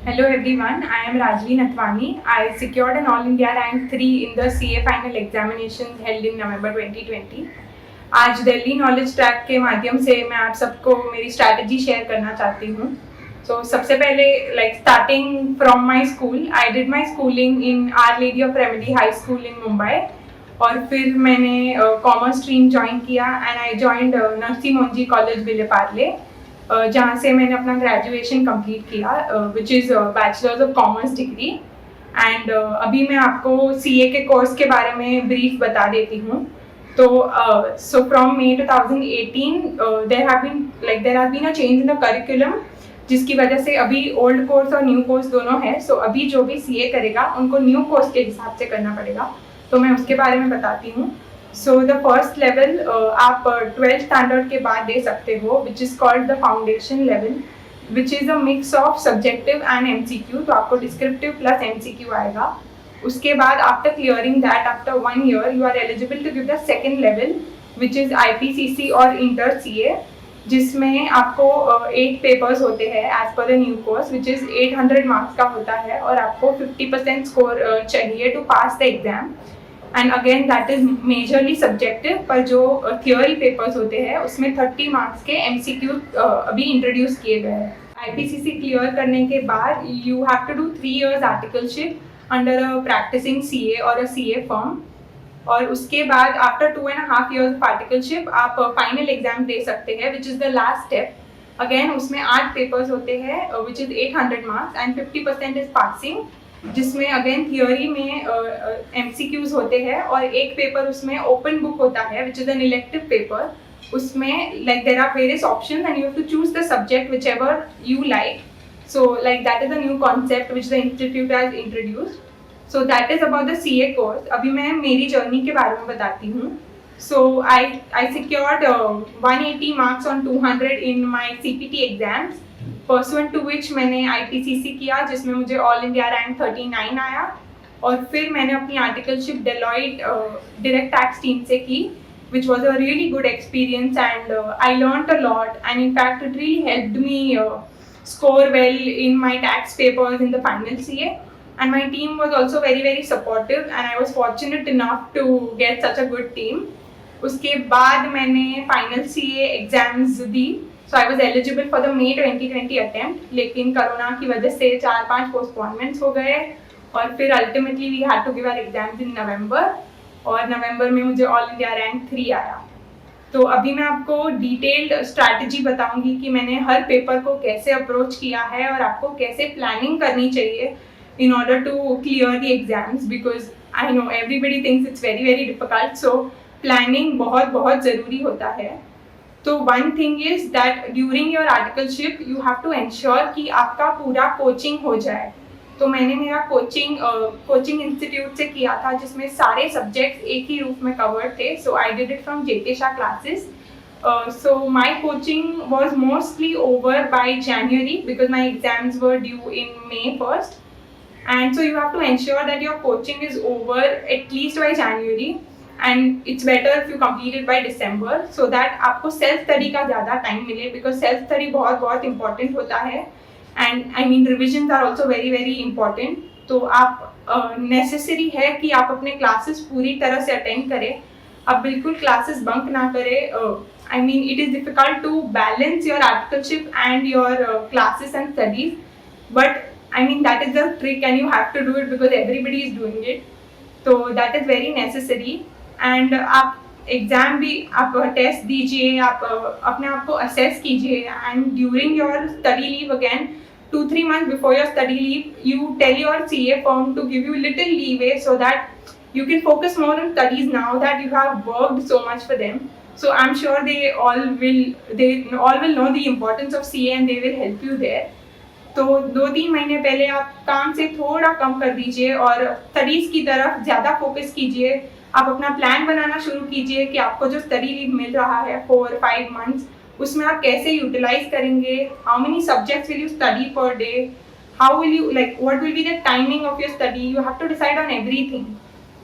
Hello everyone, I am Rajvi Nathwani. I secured an All India Rank 3 in the CA final examinations held in November 2020. आज Delhi knowledge track के माध्यम से मैं आप सबको मेरी स्ट्रैटेजी शेयर करना चाहती हूँ. सबसे पहले starting from my school, I did my schooling in are lady of remedy high school इन मुंबई और फिर मैंने कॉमर्स स्ट्रीम ज्वाइन किया and I joined Narsi Monjee college Vile Parle, जहाँ से मैंने अपना ग्रेजुएशन कंप्लीट किया which is bachelors of commerce degree. And अभी मैं आपको सीए के कोर्स के बारे में ब्रीफ बता देती हूँ. So from May 2018 there has been a change in the curriculum, जिसकी वजह से अभी ओल्ड कोर्स और न्यू कोर्स दोनों है. अभी जो भी सीए करेगा उनको न्यू कोर्स के हिसाब से करना पड़ेगा, तो मैं उसके बारे में बताती हूँ. द फर्स्ट लेवल आप 12th स्टैंडर्ड के बाद दे सकते हो, which is called the foundation level, which is a mix of subjective and MCQ. तो आपको डिस्क्रिप्टिव प्लस एमसीक्यू आएगा. उसके बाद after clearing that after 1 year you are eligible to give the second level, which is IPCC और inter CA, जिसमें आपको 8 papers होते हैं as per the new course, which is 800 marks का होता है और आपको 50% स्कोर चाहिए to pass the exam. And again that is majorly subjective, पर जो थियोरी पेपर्स होते हैं उसमें 30 मार्क्स के एमसीक्यू अभी इंट्रोड्यूस किए गए हैं. आईपीसीसी क्लियर करने के बाद you have to do 3 years articleship under a practicing CA और अ सीए फर्म, और उसके बाद आफ्टर 2.5 years ऑफ आर्टिकलशिप आप फाइनल एग्जाम दे सकते हैं, which is the last step. Again उसमें 8 पेपर्स होते हैं which is 800 marks and 50% is passing, जिसमें अगेन थियोरी में एमसीक्यूज होते हैं और एक पेपर उसमें ओपन बुक होता है which is an elective paper. उसमें there are various options and you have to choose the subject whichever you like. That is a new concept which the institute has introduced. That is about the CA course. अभी मैं मेरी journey के बारे में बताती हूँ. I secured 180 marks on 200 in my CPT exams, pursuant to which मैंने IPCC किया, जिसमें मुझे ऑल इंडिया रैंक 39 आया. और फिर मैंने अपनी articleship Deloitte direct tax team से की, which was a really good experience and I learned a lot, and in fact it really helped me score well in my tax papers in the final CA. And my team was also very supportive and I was fortunate enough to get such a good team. उसके बाद मैंने final CA exams दी. I was eligible for the May 2020 attempt, लेकिन corona की वजह से 4-5 postponements हो गए और फिर ultimately we had to give our exams in November, और नवंबर में मुझे ऑल इंडिया रैंक 3 आया. तो अभी मैं आपको डिटेल्ड स्ट्रैटेजी बताऊंगी कि मैंने हर पेपर को कैसे अप्रोच किया है और आपको कैसे प्लानिंग करनी चाहिए in order to clear the exams, because I know everybody thinks it's very difficult, so planning बहुत ज़रूरी होता है. तो one thing is that during your articleship you have to ensure कि आपका पूरा कोचिंग हो जाए. तो मैंने मेरा कोचिंग इंस्टीट्यूट से किया था, जिसमें सारे सब्जेक्ट्स एक ही रूप में कवर्ड थे. I did it from JK Shah classes. My coaching was mostly over by January because my exams were due in May 1st. And so you have to ensure that your coaching is over at least by January, and it's better if you complete it by December, so that आपको self study का ज़्यादा time मिले, because self study बहुत important होता है. And I mean revisions are also very important. तो आप necessary है कि आप अपने क्लासेस पूरी तरह से अटेंड करें. आप बिल्कुल क्लासेस बंक ना करें. I mean it is difficult to balance your articleship and your classes and studies, but I mean that is the trick and you have to do it because everybody is doing it. So that is very necessary. And आप exam भी आप test दीजिए, आप अपने आप को assess कीजिए, and during your study leave again 2-3 months before your study leave you tell your CA firm to give you little leeway so that you can focus more on studies now that you have worked so much for them. So I'm sure they all will know the importance of CA and they will help you there. तो 2-3 महीने पहले आप काम से थोड़ा कम कर दीजिए और स्टडीज़ की तरफ ज़्यादा फोकस कीजिए. आप अपना प्लान बनाना शुरू कीजिए कि आपको जो स्टडी लीव मिल रहा है 4-5 months, उसमें आप कैसे यूटिलाइज करेंगे. How many subjects will you study per day, how will you what will be the timing of your study. You have to decide on everything.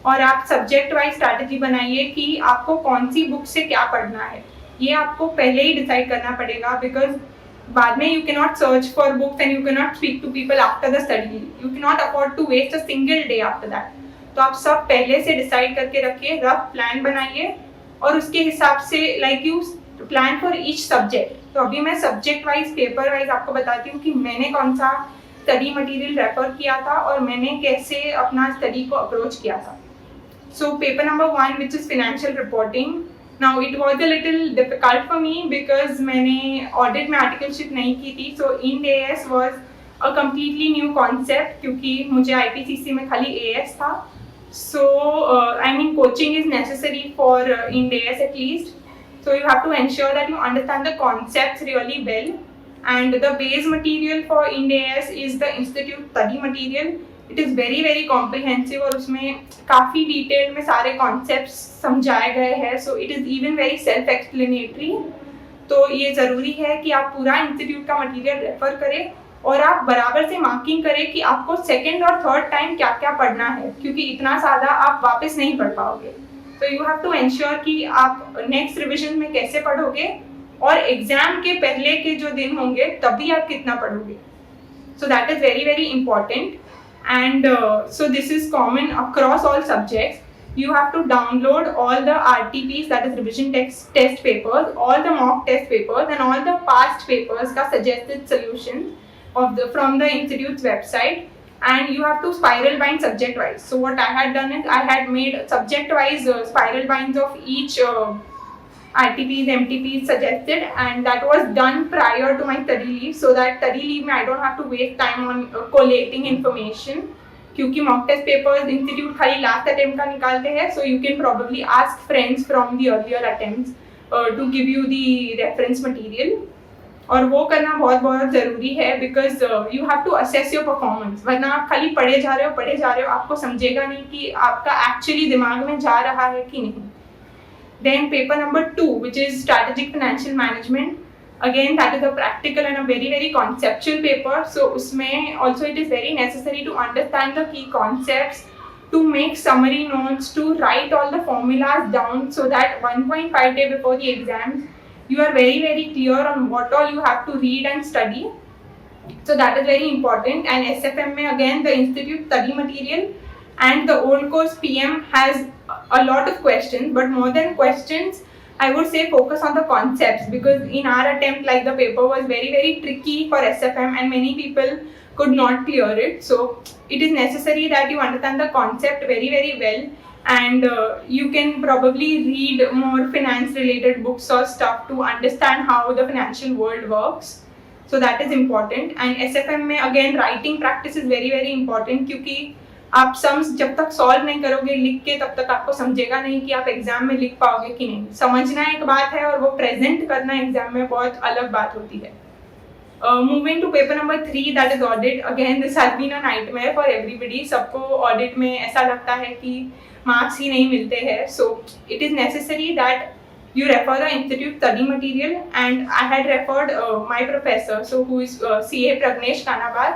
और आप सब्जेक्ट वाइज स्ट्रैटेजी बनाइए कि आपको कौन सी बुक से क्या पढ़ना है. ये आपको पहले ही डिसाइड करना पड़ेगा, बिकॉज बाद में you cannot search for books and you cannot speak to people after the study. You cannot afford to waste a single day after that. तो आप सब पहले से डिसाइड करके रखिए, रफ प्लान बनाइए और उसके हिसाब से like you plan for each subject. तो अभी मैं सब्जेक्ट वाइज पेपर वाइज आपको बताती हूँ कि मैंने कौन सा स्टडी मटेरियल रेफर किया था और मैंने कैसे अपना स्टडी को अप्रोच किया था. So paper number 1 which is financial reporting. Now it was a little difficult for me because मैंने ऑडिट में आर्टिकलशिप नहीं की थी. So Ind AS was a completely new concept क्योंकि मुझे IPCC में खाली AS था. So I mean coaching is necessary for Ind AS at least. So you have to ensure that you understand the concepts really well. And the base material for Ind AS is the institute study material. It is very very comprehensive और उसमें काफ़ी detail में सारे concepts समझाए गए हैं. So it is even very self explanatory. तो ये ज़रूरी है कि आप पूरा इंस्टीट्यूट का मटेरियल रेफर करें और आप बराबर से मार्किंग करें कि आपको सेकेंड और थर्ड टाइम क्या क्या पढ़ना है, क्योंकि इतना ज़्यादा आप वापस नहीं पढ़ पाओगे. तो यू हैव टू एंश्योर कि आप नेक्स्ट रिविजन में कैसे पढ़ोगे और एग्जाम के पहले के जो दिन होंगे तभी आप कितना पढ़ोगे. सो that is very very important. And so this is common across all subjects. You have to download all the RTPs, that is revision test papers, all the mock test papers and all the past papers ka suggested solutions of from the institute's website, and you have to spiral bind subject wise. So what I had done is I had made subject wise spiral binds of each RTPs, MTPs suggested, and that was done prior to my study leave, so that study leave में I don't have to waste time on collating information. क्योंकि mock test papers institute खाली last attempt का निकालते हैं, so you can probably ask friends from the earlier attempts to give you the reference material. और वो करना बहुत बहुत ज़रूरी है because you have to assess your performance. वरना आप खाली पढ़े जा रहे हो, आपको समझेगा नहीं कि आपका actually दिमाग में जा रहा है कि नहीं. Then paper number 2, which is strategic financial management. Again, that is a practical and a very very conceptual paper. So उसमें also it is very necessary to understand the key concepts, to make summary notes, to write all the formulas down, so that 1.5 day before the exams, you are very very clear on what all you have to read and study. So that is very important. And SFM में again the institute study material and the old course PM has a lot of questions, but more than questions I would say focus on the concepts, because in our attempt like the paper was very very tricky for SFM and many people could not clear it. So it is necessary that you understand the concept very very well, and you can probably read more finance related books or stuff to understand how the financial world works. So that is important. And SFM में again writing practice is very very important, क्योंकि आप sums जब तक solve नहीं करोगे लिख के तब तक आपको समझेगा नहीं कि आप एग्जाम में लिख पाओगे कि नहीं. समझना एक बात है और वो प्रेजेंट करना एग्जाम में बहुत अलग बात होती है. Moving to paper number 3, that is audit. Again this has been a nightmare for everybody. सबको ऑडिट में ऐसा लगता है कि मार्क्स ही नहीं मिलते हैं. So it is necessary that you refer the institute study material, and I had referred my professor, so who is CA Pragnesh Kanabar,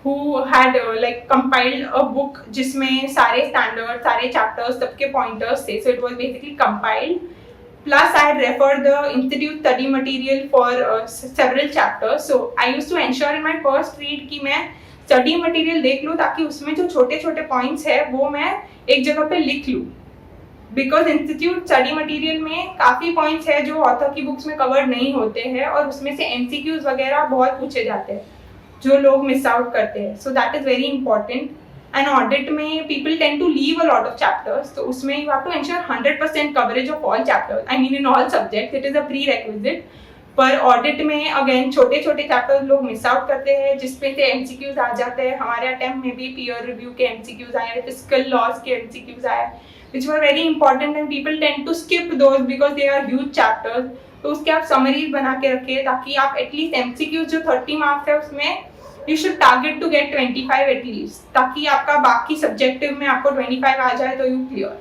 who had like compiled a book जिसमें सारे standards, सारे chapters, सबके pointers थे. So it was basically compiled. Plus I had referred the institute study material for several chapters. So I used to ensure in my first read कि मैं study material देख लूँ ताकि उसमें जो छोटे छोटे points है वो मैं एक जगह पे लिख लूँ. बिकॉज इंस्टीट्यूट स्टडी मटेरियल में काफ़ी पॉइंट्स है जो ऑथर की बुक्स में कवर नहीं होते हैं, और उसमें से एमसीक्यूज वगैरह बहुत पूछे जाते हैं जो लोग मिस आउट करते हैं. So that is very important. And audit में people tend to leave a lot of chapters, तो उसमें you have to ensure 100% coverage of all chapters. I mean in all subjects it is a prerequisite. पर audit में again छोटे छोटे chapters लोग miss out करते हैं जिसपे से एमसीक्यूज आ जाते हैं. हमारे अटेम्प्ट में भी पीयर रिव्यू के एमसीक्यूज आए, फिजिकल लॉज के एमसीक्यूज आए, which were very important, and people tend to skip those because they are huge chapters. तो उसके आप समरीज बना के रखिए ताकि आप एटलीस्ट एमसीक्यूज जो 30 मार्क्स है उसमें you should target to get 25 at least, ताकि आपका बाकी सब्जेक्टिव में आपको 25 आ जाए तो you clear.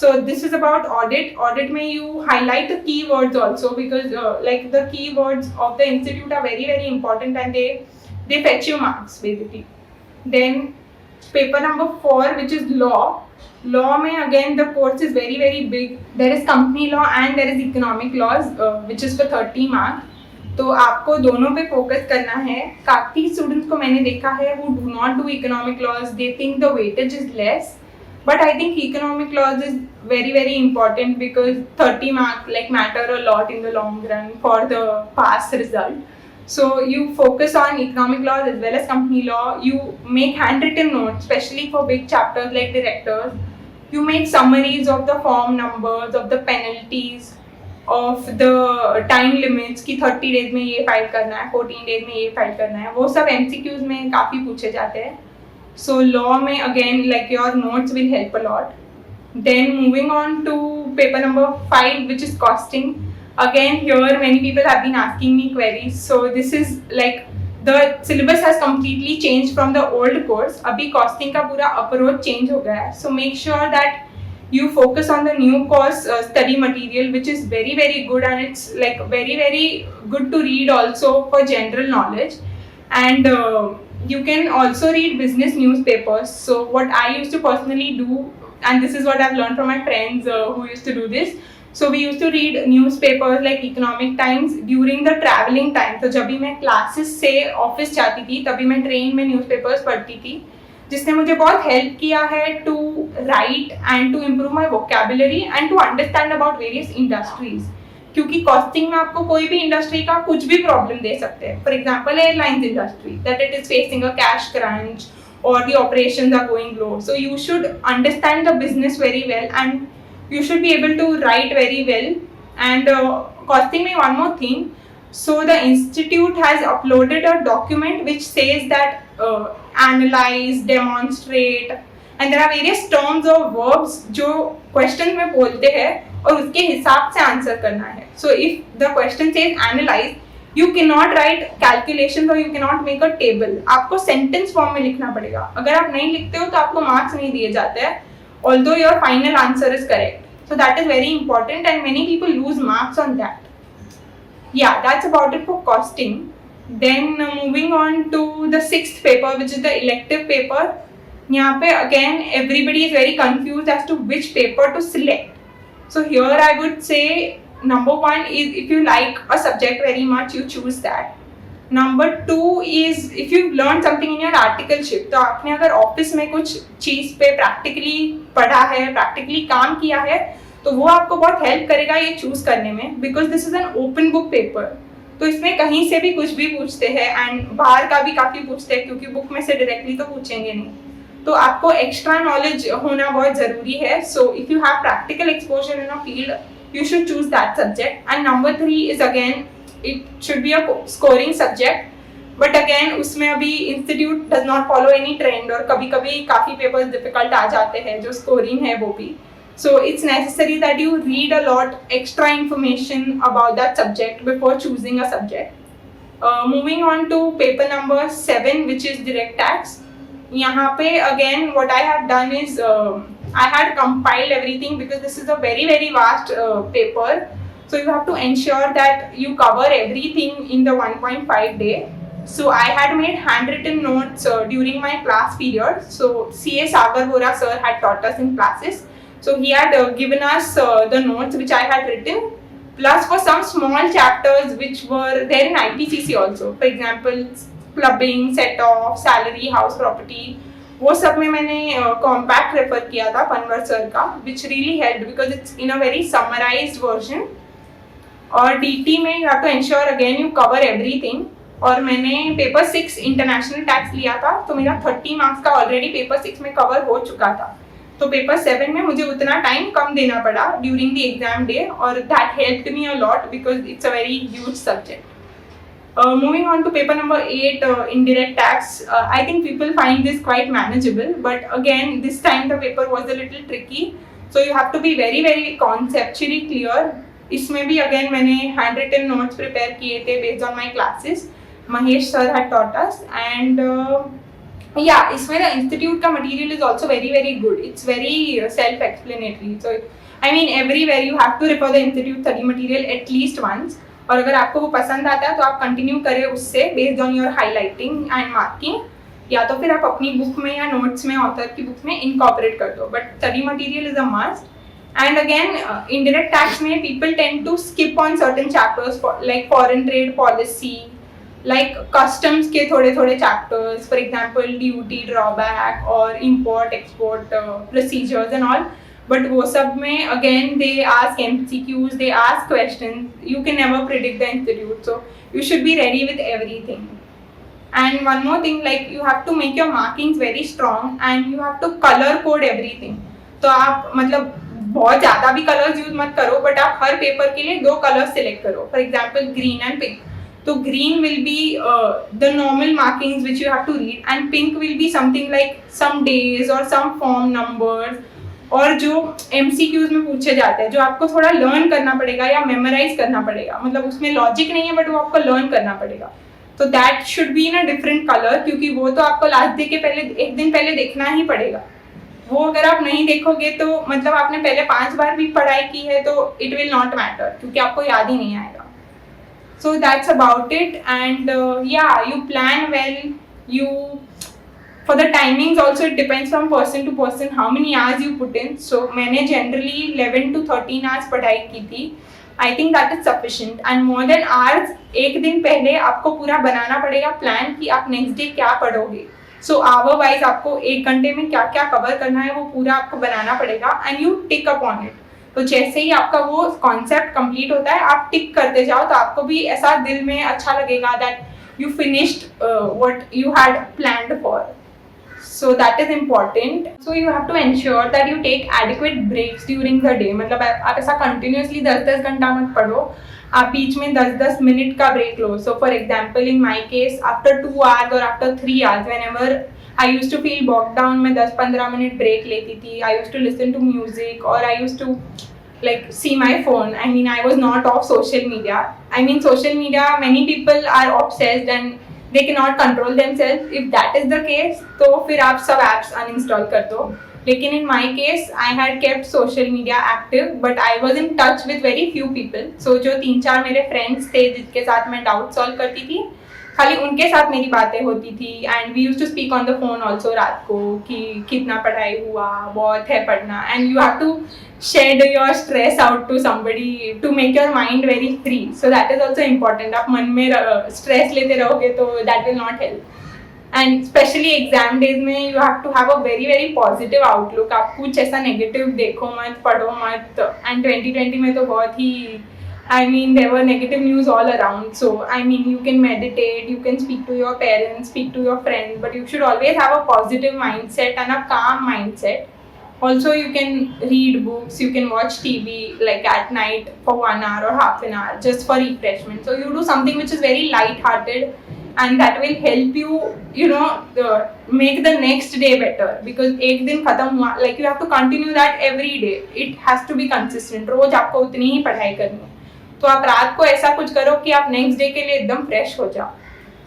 So this is about audit. Audit में you highlight the keywords also, because like the keywords of the institute are very very important and they fetch you marks basically. Then paper number 4, which is law. Law में again the course is very very big. There is company law and there is economic laws, which is for 30 marks. तो आपको दोनों पे focus करना है. काफ़ी students को मैंने देखा है who do not do economic laws, they think the weightage is less, but I think economic laws is very important because 30 marks like matter a lot in the long run for the pass result. So you focus on economic laws as well as company law. You make handwritten notes, especially for big chapters like directors. You make summaries of the form numbers, of the penalties, of the time limits कि 30 days में ये file करना है, 14 days में ये file करना है. वो सब MCQs में काफ़ी पूछे जाते हैं. So law में again like your notes will help a lot. Then moving on to paper number 5, which is costing. Again here many people have been asking me queries. So this is like the syllabus has completely changed from the old course. अभी costing का पूरा approach change हो गया है. So make sure that you focus on the new course study material, which is very good, and it's like very good to read also for general knowledge. And you can also read business newspapers. So what I used to personally do, and this is what I've learned from my friends who used to do this. So we used to read newspapers like Economic Times during the traveling time. तो जब भी मैं classes से office जाती थी तभी मैं train में newspapers पढ़ती थी, जिसने मुझे बहुत हेल्प किया है to write and to improve my vocabulary and to understand about various industries. क्योंकि कॉस्टिंग में आपको कोई भी इंडस्ट्री का कुछ भी प्रॉब्लम दे सकते हैं. For example airlines industry that it is facing a cash crunch or the operations are going low. So you should understand the business very well and you should be able to write very well. And costing me one more thing. So the institute has uploaded a document which says that analyze, demonstrate, and there are various terms or verbs जो question में बोलते हैं और उसके हिसाब से answer करना है. So if the question says analyze, you cannot write calculations or you cannot make a table. आपको sentence form में लिखना पड़ेगा. अगर आप नहीं लिखते हो तो आपको marks नहीं दिए जाते हैं, although your final answer is correct. So that is very important and many people lose marks on that. Yeah, that's about it for costing. Then moving on to the 6th paper, which is the elective paper. यहाँ पे again everybody is very confused as to which paper to select. So here I would say number 1 is if you like a subject very much, you choose that. Number 2 is if you've learned something in your articleship. तो आपने अगर office में कुछ चीज़ पे practically पढ़ा है, practically काम किया है, तो वो आपको बहुत हेल्प करेगा ये चूज करने में, because this is an open book paper. तो इसमें कहीं से भी कुछ भी पूछते हैं एंड बाहर का भी काफ़ी पूछते हैं क्योंकि बुक में से डायरेक्टली तो पूछेंगे नहीं. तो आपको एक्स्ट्रा नॉलेज होना बहुत ज़रूरी है. So if you have practical exposure in a field, you should choose that subject. And number 3 is again it should be a scoring subject, but again उसमें अभी institute does not follow any trend और कभी-कभी काफ़ी papers difficult आ जाते हैं जो scoring है वो भी. So it's necessary that you read a lot extra information about that subject before choosing a subject. Moving on to paper number 7, which is direct tax. यहाँ पे again what I have done is I had compiled everything because this is a very vast paper. So you have to ensure that you cover everything in the 1.5 day. So I had made handwritten notes during my class period. So C.A. Sagar Vora sir had taught us in classes. So he had given us the notes which I had written, plus for some small chapters which were there in IPCC also. For example, clubbing, set off, salary, house property. वो सब में मैंने compact refer किया था Panwar sir का, which really help because it's in a very summarised version. और DT में you have to ensure again you cover everything. और मैंने पेपर 6 इंटरनेशनल टैक्स लिया था, तो मेरा 30 मार्क्स का ऑलरेडी पेपर 6 में कवर हो चुका था. तो पेपर 7 में मुझे उतना टाइम कम देना पड़ा ड्यूरिंग द एग्जाम डे, और that helped me a lot because it's a very huge subject. Moving on to paper number 8, indirect tax. I think people find this quite manageable, but again this time the paper was a little tricky, so you have to be very conceptually clear. इसमें भी again मैंने handwritten notes prepare किए थे based on my classes. Mahesh sir had taught us, and yeah, इसमें the institute का material is also very good. It's very self-explanatory. So I mean everywhere you have to refer the institute study material at least once. और अगर आपको वो पसंद आता है तो आप कंटिन्यू करें उससे based on your highlighting and marking, या तो फिर आप अपनी बुक में या नोट्स में ऑथर की बुक में इनकॉर्पोरेट कर दो. But study material is a must. And again, indirect tax में people tend to skip on certain chapters for, like foreign trade policy, like customs के थोड़े थोड़े chapters, for example duty drawback or import export procedures and all. But वो सब में again they ask MCQs, they ask questions. You can never predict the institute, so you should be ready with everything. And one more thing, like you have to make your markings very strong and you have to color code everything. तो आप मतलब बहुत ज़्यादा भी colours use मत करो, but आप हर paper के लिए 2 कलर्स सिलेक्ट करो. For example green and pink. तो green will be the normal markings which you have to read, and pink will be something like some days और सम फॉर्म नंबर्स, और जो MCQs में पूछे जाते हैं, जो आपको थोड़ा लर्न करना पड़ेगा या मेमोराइज करना पड़ेगा. मतलब उसमें लॉजिक नहीं है बट वो आपको लर्न करना पड़ेगा. तो that should be in a different colour, क्योंकि वो तो आपको लास्ट डे के पहले 1 दिन पहले देखना ही पड़ेगा. वो अगर आप नहीं देखोगे तो मतलब आपने पहले 5 बार भी पढ़ाई की है तो इट विल नॉट मैटर, क्योंकि आपको याद ही नहीं आएगा. So that's about it. And या you plan well. You for the timings also it depends from person to person how many hours you put in. So मैंने generally 11 to 13 hours पढ़ाई की थी. I think that is sufficient. And more than hours, एक दिन पहले आपको पूरा बनाना पड़ेगा प्लान कि आप नेक्स्ट डे क्या पढ़ोगे. सो आवर वाइज आपको 1 घंटे में क्या क्या कवर करना है वो पूरा आपको बनाना पड़ेगा, and you tick upon it. तो जैसे ही आपका वो कॉन्सेप्ट कंप्लीट होता है आप टिक करते जाओ, तो आपको भी ऐसा दिल में अच्छा लगेगा that you finished what you had planned for. So that is important. So you have to ensure that you take adequate breaks during the day. मतलब आप ऐसा continuously 10-10 घंटा मत पढ़ो, आप बीच में 10-10 मिनट का ब्रेक लो. So for example in my case after 2 hours or after 3 hours whenever I used to feel bogged down, मैं 10-15 मिनट ब्रेक लेती थी. I used to listen to music or I used to like see my phone. I mean I was not off social media. I mean social media many people are obsessed and they cannot control themselves. If that is the case तो फिर आप सब apps uninstall कर दो. लेकिन in my case I had kept social media active but I was in touch with very few people. So जो 3-4 मेरे friends थे जिनके साथ मैं doubt solve करती थी, खाली उनके साथ मेरी बातें होती थी. And we used to speak on the phone also रात को कि कितना पढ़ाई हुआ, बहुत है पढ़ना. And you have to shed your stress out to somebody to make your mind very free. So that is also important. आप मन में stress लेते रहोगे तो that will not help. And especially exam days में you have to have a very very positive outlook. आप कुछ ऐसा negative देखो मत, पढ़ो मत. And 2020 में तो बहुत ही I mean there were negative news all around. So I mean you can meditate, you can speak to your parents, speak to your friends, but you should always have a positive mindset and a calm mindset. Also you can read books, you can watch TV like at night for 1 hour or half an hour just for refreshment. So you do something which is very light hearted and that will help you, you know, make the next day better. Because एक दिन खत्म हुआ, like you have to continue that every day. It has to be consistent. रोज आपको उतनी ही पढ़ाई करनी है. तो आप रात को ऐसा कुछ करो कि आप नेक्स्ट डे के लिए एकदम फ्रेश हो जाओ.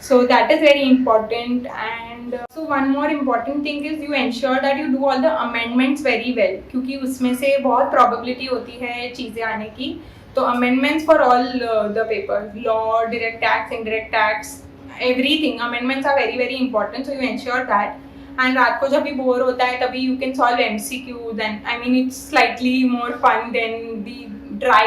So that is very important. And so one more important thing is you ensure that you do all the amendments very well, क्योंकि उसमें से बहुत probability होती है चीज़ें आने की. तो amendments for all the papers, law, direct tax, indirect tax, everything, amendments are very very important. So you ensure that. And रात को जब भी बोर होता है तभी you can solve MCQs, and I mean it's slightly more fun than the dry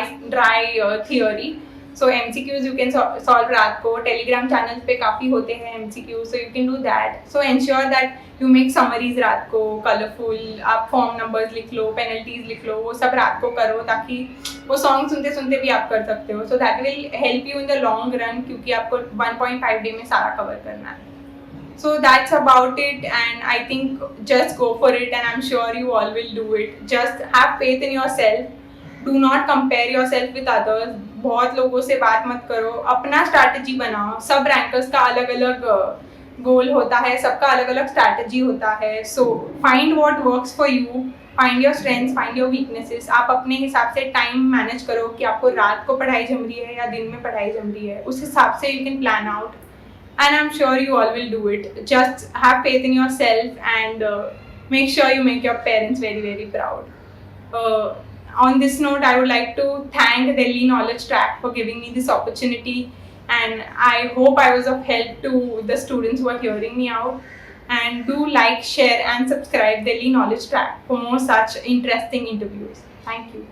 theory. So MCQs you can solve रात को. Telegram channels पे काफ़ी होते हैं MCQs, so you can do that. So ensure that you make summaries रात को colorful. आप form numbers लिख लो, penalties लिख लो, वो सब रात को करो ताकि वो song सुनते सुनते भी आप कर सकते हो. So that will help you in the long run, क्योंकि आपको 1.5 day में सारा cover करना है. So that's about it, and I think just go for it, and I'm sure you all will do it. Just have faith in yourself. Do not compare yourself with others. बहुत लोगों से बात मत करो, अपना strategy बनाओ. सब rankers का अलग अलग गोल होता है, सबका अलग अलग स्ट्रैटेजी होता है. So find what works for you, find your strengths, find your weaknesses. आप अपने हिसाब से टाइम मैनेज करो कि आपको रात को पढ़ाई जम रही है या दिन में पढ़ाई जम रही है. उस हिसाब से you can plan out, and I'm sure you all will do it. Just have faith in yourself and make sure you make your parents very very proud. On this note, I would like to thank Delhi Knowledge Track for giving me this opportunity, and I hope I was of help to the students who are hearing me out. And do like, share and subscribe Delhi Knowledge Track for more such interesting interviews. Thank you.